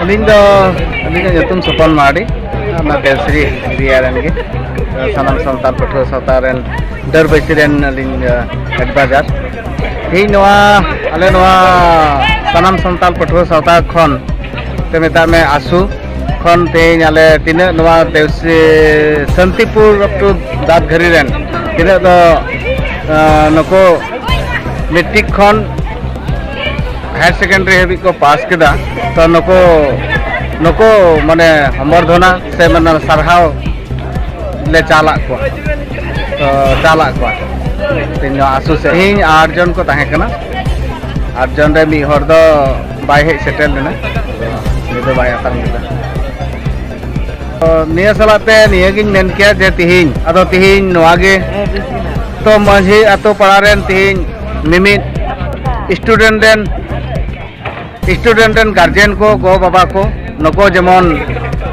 Aling nyutum Supon Madi, Desri Riaran Sanam Santal Putra Sataren Derbesiren Aling Adbajar. Hi Noa Ale Noa Sanam Santal Putra Sata Kon Temetame Asu Kon Te Ale Tina Noa Desi Santipur up to that Gariren. Tina the Noko Metric Kon higher secondary हेबी को pass किया तो नको माने हमरधना से माने सरहाव ले चाला को तो चाला को तीन आसु से हिं 8 जन को ताहे कना 8 जन रे मी हर दो बाय हे सेटल लेना नि दो बाय अतर मिला तो निया सलाते निया गिन मेन किया जे तिहिं अदो तिहिं नोआगे तो माझी अतो पड़ारेन तिहिं मिमित स्टूडेंट गार्जियन को गो बाबा को नको जेमन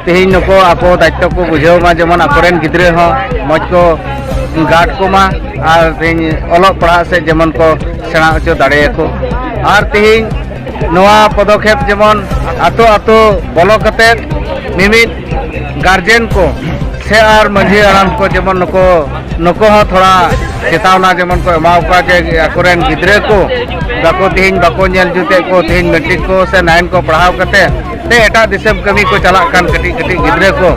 तेहिं नको आको दायित्व को बुझाव मा जेमन आकोरेन गिद्रे हो मज को गार्ड को मा और तेहिं ओलोग पढ़ा से जेमन को सेना हचो दाड़े को और तेहिं नोआ पदक्षेप जेमन आतो आतो बोलो कते मिमित गार्जियन को से और मंझी आराम को जेमन नको हो थोड़ा चेतावना जेमन को एमाव का जे आकोरेन गिद्रे को बाको तेहिं बाको नेल जुते को तेहिं मैट्रिक को से 9 को पढ़ाव करते ते एटा दिसम कमी को चला कान कटी गिद्रे को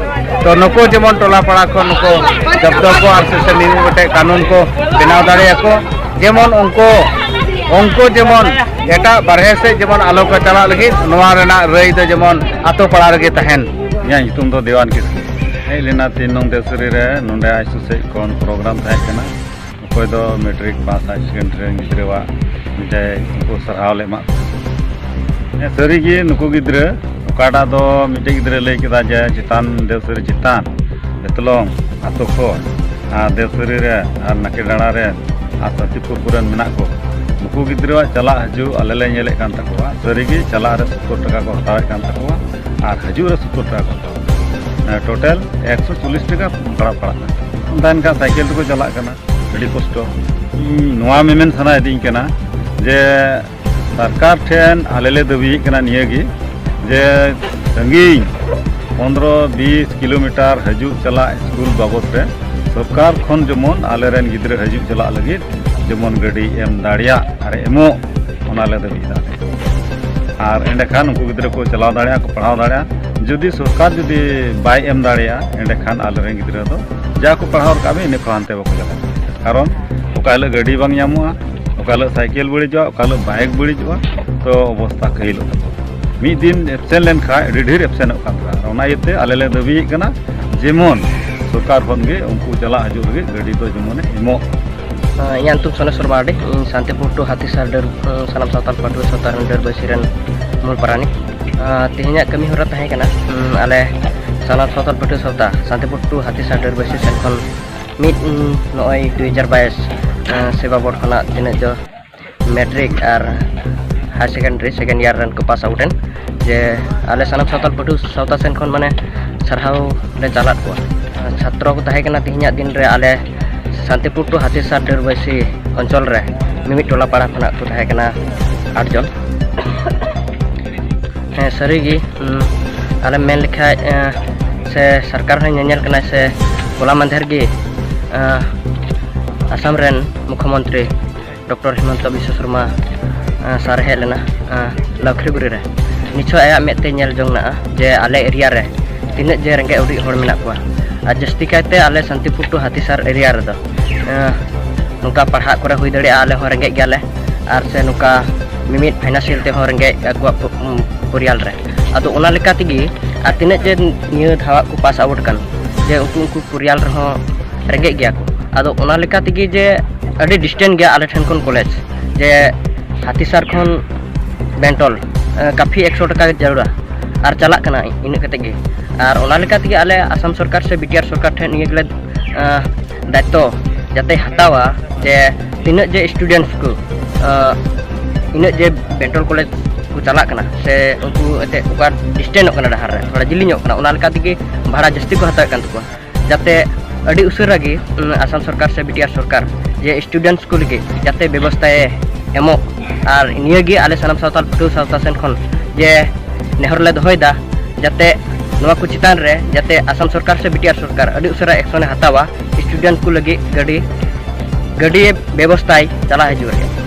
तो नको जेमन टोला पड़ा को नको जब्द को और से निमी बटे कानून को बनाव दाड़े को जेमन उनको जेमन एटा बारहे से जेमन आलो को चला लगी नोआ रेना रई दो जेमन आतो पड़ा लगे तहन या तुम तो देवान किस लेना 3 नंग देसरी रे नोंडे आइसु से कोन प्रोग्राम थाय कना कोई दो मैट्रिक पास हाई सेकेंडरी गिद्रेवा मिटे को सरहाव ले मा सरी गे नुको गिद्रे ओकाडा दो मिटे गिद्रे ले केदा जे चितान देवसरी चितान बेतलोंग आतो को आ देवसरी रे आ नके डाड़ा रे आ सतीपुर पुरन मेना को नुको गिद्रेवा चला हजू आले ले नेले कान तकोवा सरी गे चला रे 70 टाका को हतावे कान तकोवा आ हजू रे 70 टाका को टोटल 140 टाका पड़ा पड़ा दान का साइकिल को चला कना अड़ी कष्ट नोआ मेमेन सना इदिं कना जे सरकार ठेन आलेले दबी कना नियगी जे संगी 15-20 किलोमीटर हजू चला स्कूल बाबत रे सरकार खन जमन आलेरेन गिद्रे हजू चला लगी जमन गड़ी एम दाड़िया अरे एमो ओनाले दबी दा और एंडे खान उनको गिद्रे को चला दाड़िया को पढ़ाव दाड़िया जुदी सरकार जुदी बाय एम दाड़िया एंडे खान आलेरेन गिद्रे दो जा को पढ़ाव काबे इने को हानते बको चला कारण ओकाले गाड़ी बांग नामुआ ओकाले साइकिल बड़ीजवा ओकाले बाइक बड़ीजवा तो अवस्था कहिलो मी दिन एब्सेंट लेन खा ढेर एब्सेंट काना इते आलेले दबी कना जेमन सरकार खनगे उनको चला हजू लगे गाड़ी तो जेमन एमो यान तुम सोनेश्वर मार्डी शांतिपुर टू हाथीसार डर सानाम सावताल पाटुआ सावताल डर बसिरन मूल पारानी तेहना कमी होरा तहे कना आले सानाम सावताल पाटुआ सावता शांतिपुर टू हाथीसार डर बसि सेन खन मिट नय 2022 सेवा बोर्ड खना तिना जो मैट्रिक और high secondary second year run को पास आउट जे आले सानाम सावताल पाटुआ सावता सेन खन माने सरहाव ले चला को छात्र को तहे कना तेहना दिन रे आले शांतिपुर टू हाथीसार डरबसी अंचल रे मिमिट टोला पाड़ा खना को तहे कना 8 जन सरीगी आले मेन लिखा से सरकार है नेल कना से गोला मंदिर गी आसाम रेन मुख्यमंत्री डॉक्टर हिमंत बिश्व शर्मा सार हे लेना लखरीगुरी रे निछो आया मेते नेल जोंगना जे आले एरिया रे तिने जे रेंगे उडी होड़ मेना को आ जस्ती कायते आले शांतिपुर टू हाथीसार एरिया रे दो नुका पढ़ा करे हुई दड़े आले हो रेंगे गेले आर से नुका मिमिट फाइनेंशियल ते हो रेंगे अगवा परियाल रे आदो ओना लेका तिगी आ तिने जे निय धावा को पास आउट कान जे उनको परियाल रे हो रेंगे गया को आदो ओना लेका तिगी जे अडी डिस्टेंस गया आले ठन कोन कॉलेज जे हाथीसार खन बेंटल काफी 100 टाका जरूरा और चला कना इन कते गे और ओना लेका तिगी आले आसाम सरकार से बीटीआर सरकार ठन निय गले दायित्व जाते हतावा जे तिना जे स्टूडेंट्स को इन जे बेंटल कॉलेज को चला कना से उनको एते उका डिस्टेंस कना डहार रे थोड़ा जिलिញकना ओना लेका तिगी भाड़ा जस्ती को हता कान तको जाते अड़ी उसरा गे आसाम सरकार से बीटीआर सरकार जे स्टूडेंट्स को लगे जाते व्यवस्था एमो और नियगी आले सानाम सावताल पाटुआ सावता सेन खन जे नेहर ले दोहयदा जाते नवा को चितान रे जाते आसाम सरकार से बीटीआर सरकार अड़ी उसरा एक्शन हतावा स्टूडेंट को लगी गाड़ी व्यवस्थाई चला हजु